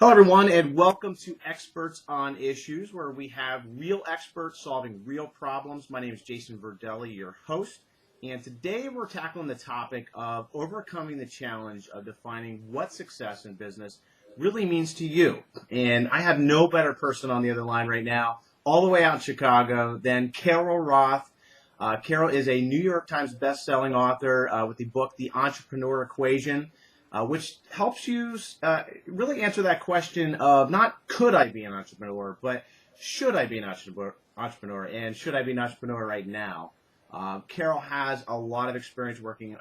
Hello, everyone, and welcome to Experts on Issues, where we have real experts solving real problems. My name is Jason Verdelli, your host, and today we're tackling the topic of overcoming the challenge of defining what success in business really means to you. And I have no better person on the other line right now, all the way out in Chicago, than Carol Roth. Carol is a New York Times best-selling author with the book The Entrepreneur Equation, which helps you really answer that question of not could I be an entrepreneur, but should I be an entrepreneur, and should I be an entrepreneur right now? Carol has a lot of experience working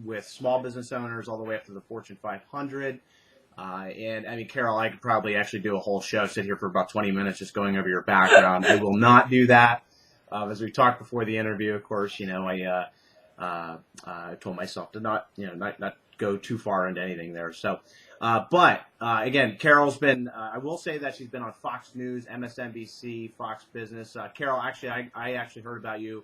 with small business owners all the way up to the Fortune 500. And I mean, Carol, I could probably actually do a whole show, sit here for about 20 minutes just going over your background. I will not do that. As we talked before the interview, of course, I told myself to not go too far into anything there. So, but again, Carol's been, I will say that she's been on Fox News, MSNBC, Fox Business. Carol, actually, I actually heard about you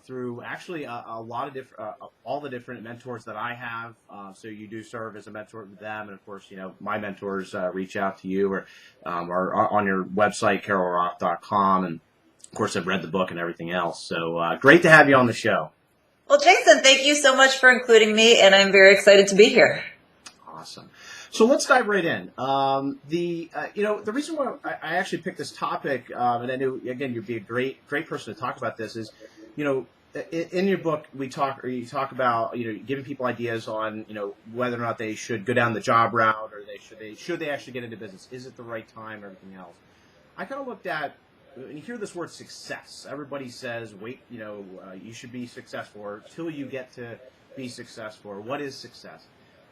through actually a lot of different, all the different mentors that I have. So you do serve as a mentor to them. And of course, my mentors reach out to you or are on your website, carolroth.com. And of course, I've read the book and everything else. So great to have you on the show. Well, Jason, thank you so much for including me, and I'm very excited to be here. Awesome. So let's dive right in. The reason why I actually picked this topic, and I knew again you'd be a great person to talk about this, is, in your book you talk about giving people ideas on whether or not they should go down the job route, or should they actually get into business? Is it the right time? Everything else. I kind of looked at. When you hear this word success, everybody says, wait, you should be successful, or till you get to be successful, or what is success?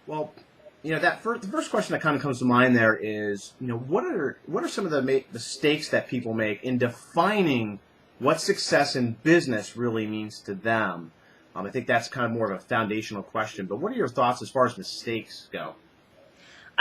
Well, the first question that kind of comes to mind there is, what are some of the mistakes that people make in defining what success in business really means to them? I think that's kind of more of a foundational question, but what are your thoughts as far as mistakes go?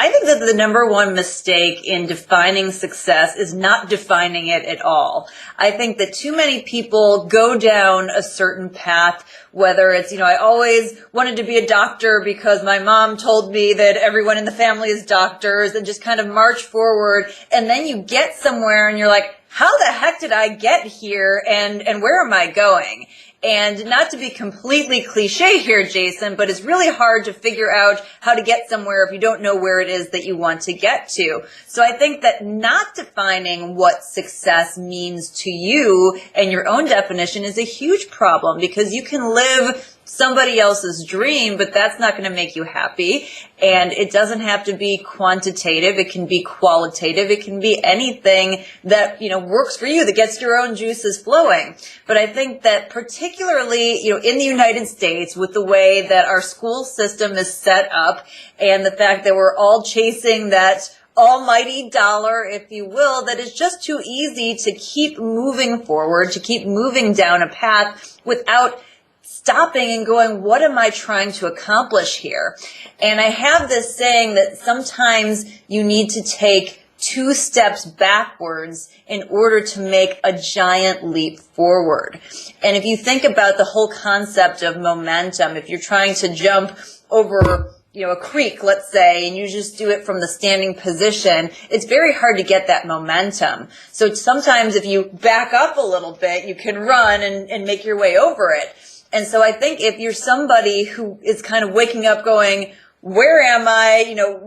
I think that the number one mistake in defining success is not defining it at all. I think that too many people go down a certain path, whether it's, I always wanted to be a doctor because my mom told me that everyone in the family is doctors, and just kind of march forward. And then you get somewhere and you're like, how the heck did I get here, and where am I going? And not to be completely cliche here, Jason, but it's really hard to figure out how to get somewhere if you don't know where it is that you want to get to. So I think that not defining what success means to you and your own definition is a huge problem, because you can live somebody else's dream, but that's not going to make you happy. And it doesn't have to be quantitative. It can be qualitative. It can be anything that, works for you, that gets your own juices flowing. But I think that particularly, in the United States, with the way that our school system is set up, and the fact that we're all chasing that almighty dollar, if you will, that it's just too easy to keep moving forward, to keep moving down a path without stopping and going, what am I trying to accomplish here? And I have this saying that sometimes you need to take 2 steps backwards in order to make a giant leap forward. And if you think about the whole concept of momentum, if you're trying to jump over a creek, let's say, and you just do it from the standing position, it's very hard to get that momentum. So sometimes if you back up a little bit, you can run and make your way over it. And so I think if you're somebody who is kind of waking up going, where am I?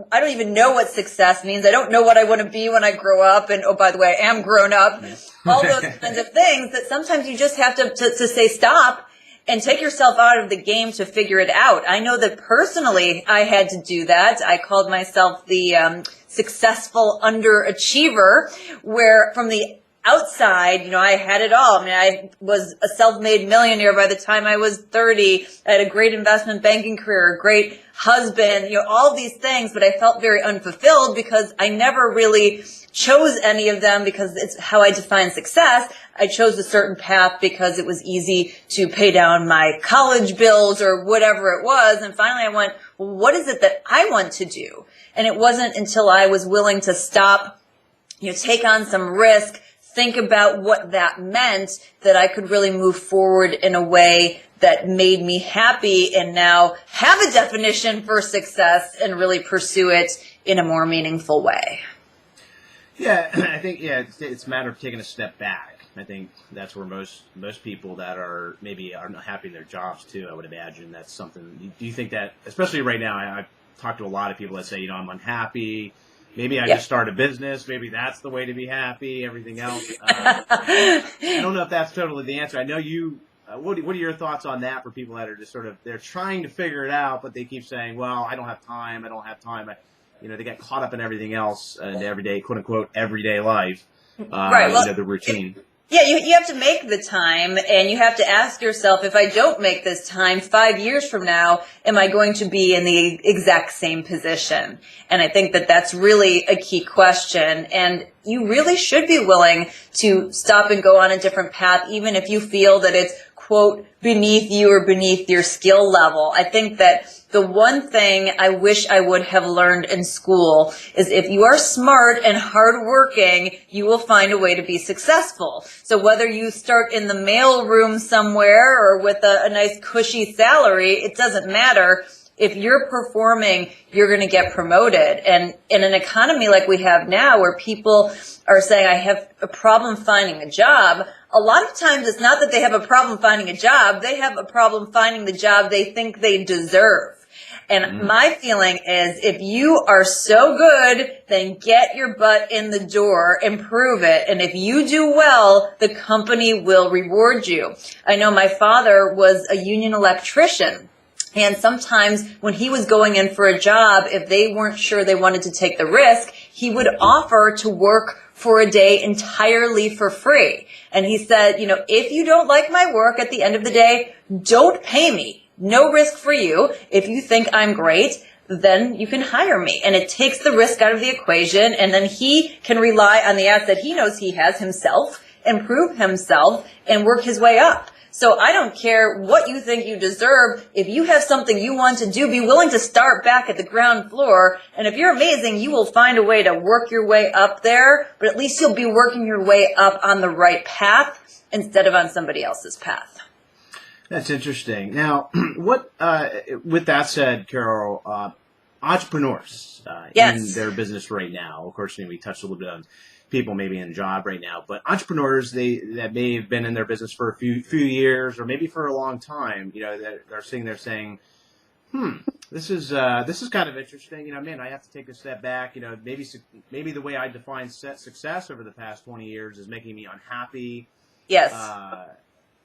I don't even know what success means. I don't know what I want to be when I grow up. And oh, by the way, I am grown up. All those kinds of things that sometimes you just have to say stop and take yourself out of the game to figure it out. I know that personally I had to do that. I called myself the successful underachiever, where from the outside, I had it all. I mean, I was a self-made millionaire by the time I was 30. I had a great investment banking career, a great husband, all of these things, but I felt very unfulfilled because I never really chose any of them because it's how I define success. I chose a certain path because it was easy to pay down my college bills or whatever it was. And finally I went, well, what is it that I want to do? And it wasn't until I was willing to stop, take on some risk, think about what that meant, that I could really move forward in a way that made me happy and now have a definition for success and really pursue it in a more meaningful way. Yeah, I think it's a matter of taking a step back. I think that's where most people that are maybe are not happy in their jobs too. I would imagine that's something. Do you think that, especially right now, I've talked to a lot of people that say, I'm unhappy. Maybe I just start a business. Maybe that's the way to be happy. Everything else. I don't know if that's totally the answer. I know you. What are your thoughts on that for people that are just sort of they're trying to figure it out, but they keep saying, "Well, I don't have time. I don't have time." They get caught up in everything else in everyday, quote unquote, everyday life. Right. Well, the routine. Yeah, you have to make the time, and you have to ask yourself, if I don't make this time 5 years from now, am I going to be in the exact same position? And I think that that's really a key question. And you really should be willing to stop and go on a different path, even if you feel that it's, quote, beneath you or beneath your skill level. I think that the one thing I wish I would have learned in school is if you are smart and hardworking, you will find a way to be successful. So whether you start in the mail room somewhere or with a nice cushy salary, it doesn't matter. If you're performing, you're going to get promoted. And in an economy like we have now, where people are saying, I have a problem finding a job, a lot of times it's not that they have a problem finding a job. They have a problem finding the job they think they deserve. And my feeling is, if you are so good, then get your butt in the door and prove it. And if you do well, the company will reward you. I know my father was a union electrician. And sometimes when he was going in for a job, if they weren't sure they wanted to take the risk, he would offer to work for a day entirely for free. And he said, if you don't like my work at the end of the day, don't pay me. No risk for you. If you think I'm great, then you can hire me. And it takes the risk out of the equation. And then he can rely on the asset he knows he has himself, improve himself, and work his way up. So I don't care what you think you deserve. If you have something you want to do, be willing to start back at the ground floor. And if you're amazing, you will find a way to work your way up there. But at least you'll be working your way up on the right path instead of on somebody else's path. That's interesting. Now, with that said, Carol, entrepreneurs in their business right now, of course, we touched a little bit on people maybe in a job right now, but entrepreneurs that may have been in their business for a few years or maybe for a long time, that are sitting there saying, this is kind of interesting. I have to take a step back. Maybe the way I define success over the past 20 years is making me unhappy. Yes.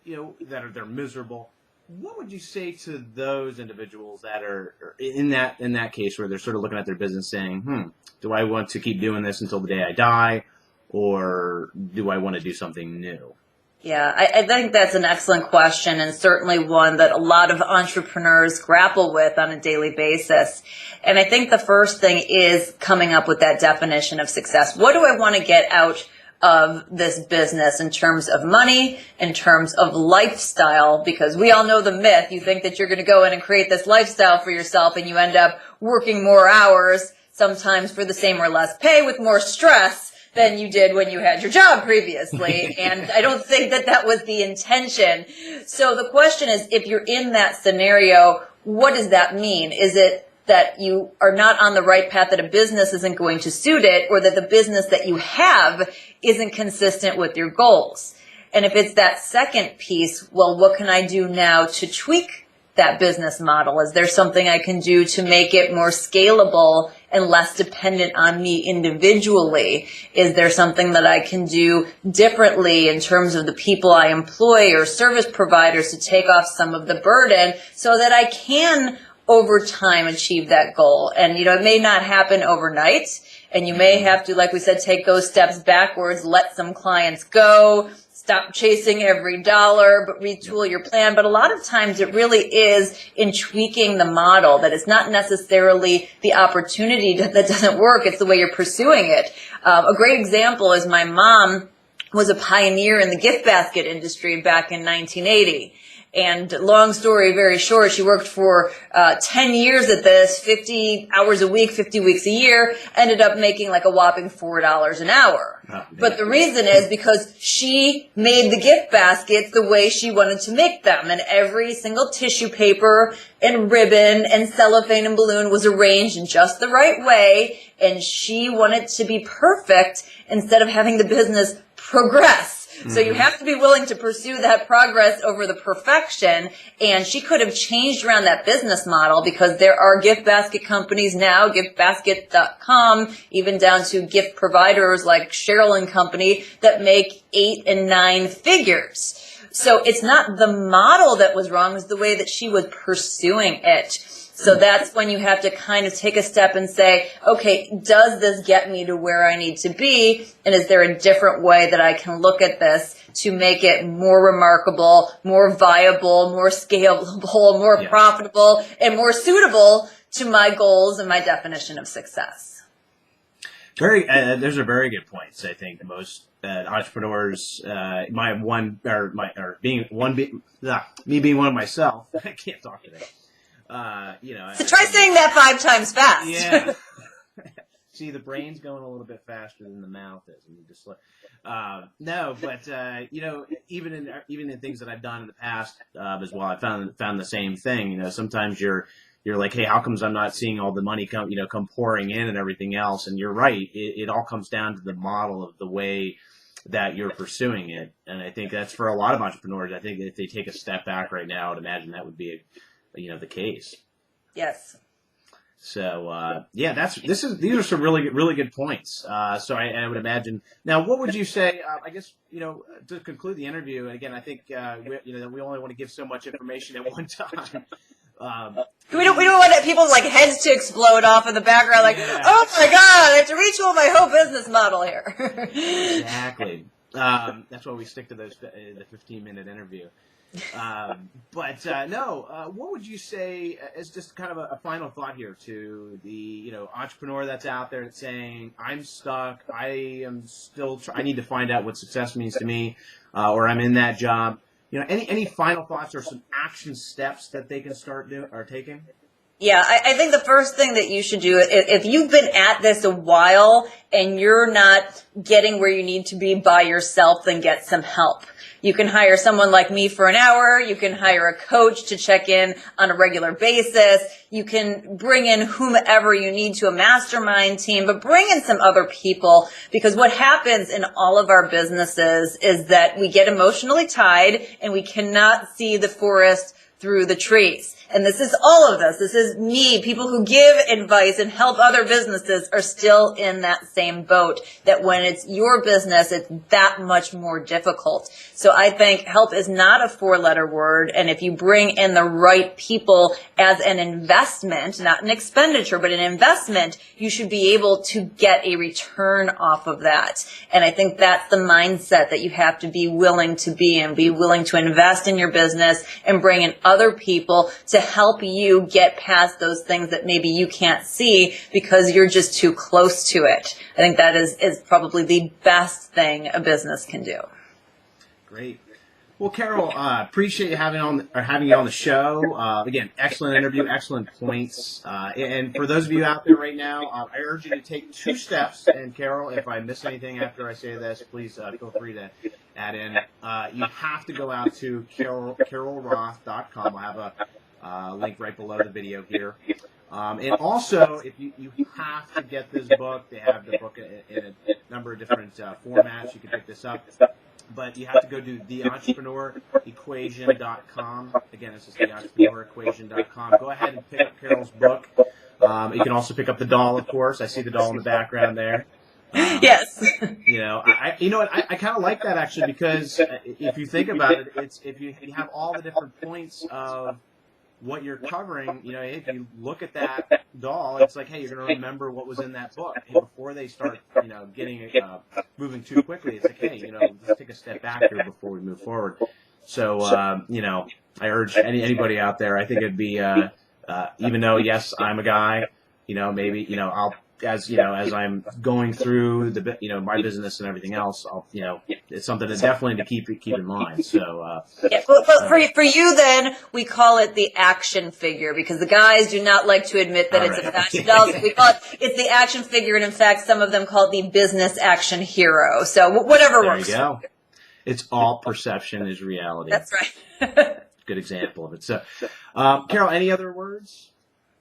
They're miserable. What would you say to those individuals that are in that case where they're sort of looking at their business saying, do I want to keep doing this until the day I die, or do I want to do something new? Yeah, I think that's an excellent question, and certainly one that a lot of entrepreneurs grapple with on a daily basis. And I think the first thing is coming up with that definition of success. What do I want to get out of this business in terms of money, in terms of lifestyle? Because we all know the myth. You think that you're going to go in and create this lifestyle for yourself, and you end up working more hours, sometimes for the same or less pay, with more stress than you did when you had your job previously. And I don't think that was the intention. So the question is, if you're in that scenario, what does that mean? Is it that you are not on the right path, that a business isn't going to suit it, or that the business that you have isn't consistent with your goals? And if it's that second piece, well, what can I do now to tweak that business model? Is there something I can do to make it more scalable and less dependent on me individually? Is there something that I can do differently in terms of the people I employ or service providers to take off some of the burden so that I can over time achieve that goal? And, it may not happen overnight, and you may have to, like we said, take those steps backwards, let some clients go, stop chasing every dollar, but retool your plan. But a lot of times it really is in tweaking the model, that it's not necessarily the opportunity that doesn't work. It's the way you're pursuing it. A great example is my mom was a pioneer in the gift basket industry back in 1980. And long story very short, she worked for 10 years at this, 50 hours a week, 50 weeks a year, ended up making like a whopping $4 an hour. But the reason is because she made the gift baskets the way she wanted to make them. And every single tissue paper and ribbon and cellophane and balloon was arranged in just the right way. And she wanted to be perfect instead of having the business progress. So you have to be willing to pursue that progress over the perfection. And she could have changed around that business model because there are gift basket companies now, giftbasket.com, even down to gift providers like Cheryl and Company that make 8 and 9 figures. So it's not the model that was wrong, it's the way that she was pursuing it. So that's when you have to kind of take a step and say, okay, does this get me to where I need to be? And is there a different way that I can look at this to make it more remarkable, more viable, more scalable, more profitable, and more suitable to my goals and my definition of success? Those are very good points. I think most entrepreneurs, me being one of myself, I can't talk today. So try saying that 5 times fast. Yeah. See, the brain's going a little bit faster than the mouth is. And you just no, but even in things that I've done in the past as well, I found the same thing. Sometimes you're like, hey, how comes I'm not seeing all the money come pouring in and everything else? And you're right. It all comes down to the model of the way that you're pursuing it. And I think that's for a lot of entrepreneurs. I think if they take a step back right now, I would imagine that would be the case. Yes. So these are some really good points. So I would imagine. Now, what would you say? I guess to conclude the interview. And again, I think we only want to give so much information at one time. We don't want people's heads to explode off in the background. Oh my God, I have to retool my whole business model here. Exactly. That's why we stick to the 15-minute interview. What would you say as just kind of a final thought here to the entrepreneur that's out there that's saying, I'm stuck, I am still I need to find out what success means to me, or I'm in that job. Any final thoughts or some action steps that they can start taking? Yeah, I think the first thing that you should do, if you've been at this a while and you're not getting where you need to be by yourself, then get some help. You can hire someone like me for an hour. You can hire a coach to check in on a regular basis. You can bring in whomever you need to a mastermind team, but bring in some other people, because what happens in all of our businesses is that we get emotionally tied and we cannot see the forest through the trees. And this is all of us. This is me. People who give advice and help other businesses are still in that same boat, that when it's your business, it's that much more difficult. So I think help is not a 4-letter word. And if you bring in the right people as an investment, not an expenditure, but an investment, you should be able to get a return off of that. And I think that's the mindset that you have to be willing to be in, be willing to invest in your business and bring in other people to help you get past those things that maybe you can't see because you're just too close to it. I think that is probably the best thing a business can do. Great. Well, Carol, appreciate having you on the show. Again, excellent interview, excellent points. And for those of you out there right now, I urge you to take 2 steps. And Carol, if I miss anything after I say this, please feel free to add in. You have to go out to carolroth.com. I'll have a link right below the video here. And also, if you have to get this book, they have the book in a number of different formats. You can pick this up. But you have to go to theentrepreneurequation.com. Again, this is theentrepreneurequation.com. Go ahead and pick up Carol's book. You can also pick up the doll, of course. I see the doll in the background there. Yes. I kind of like that actually, because if you think about it, it's if you have all the different points of what you're covering, if you look at that doll, it's like, hey, you're going to remember what was in that book. And before they start, getting moving too quickly, it's like, hey, let's take a step back here before we move forward. So, I urge anybody out there, I think it'd be, even though, yes, I'm a guy, maybe, as I'm going through my business and everything else, it's something that definitely to keep in mind. So, but for you, then we call it the action figure, because the guys do not like to admit that it's a fashion doll. So we call it's the action figure, and in fact, some of them call it the business action hero. So whatever works. There you go. It's all perception is reality. That's right. Good example of it. So, Carol, any other words?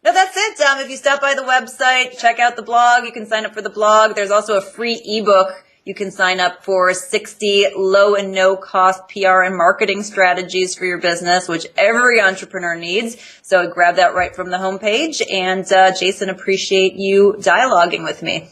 No, that's it. If you stop by the website, check out the blog. You can sign up for the blog. There's also a free ebook you can sign up for, 60 low and no cost PR and marketing strategies for your business, which every entrepreneur needs. So grab that right from the homepage. And Jason, appreciate you dialoguing with me.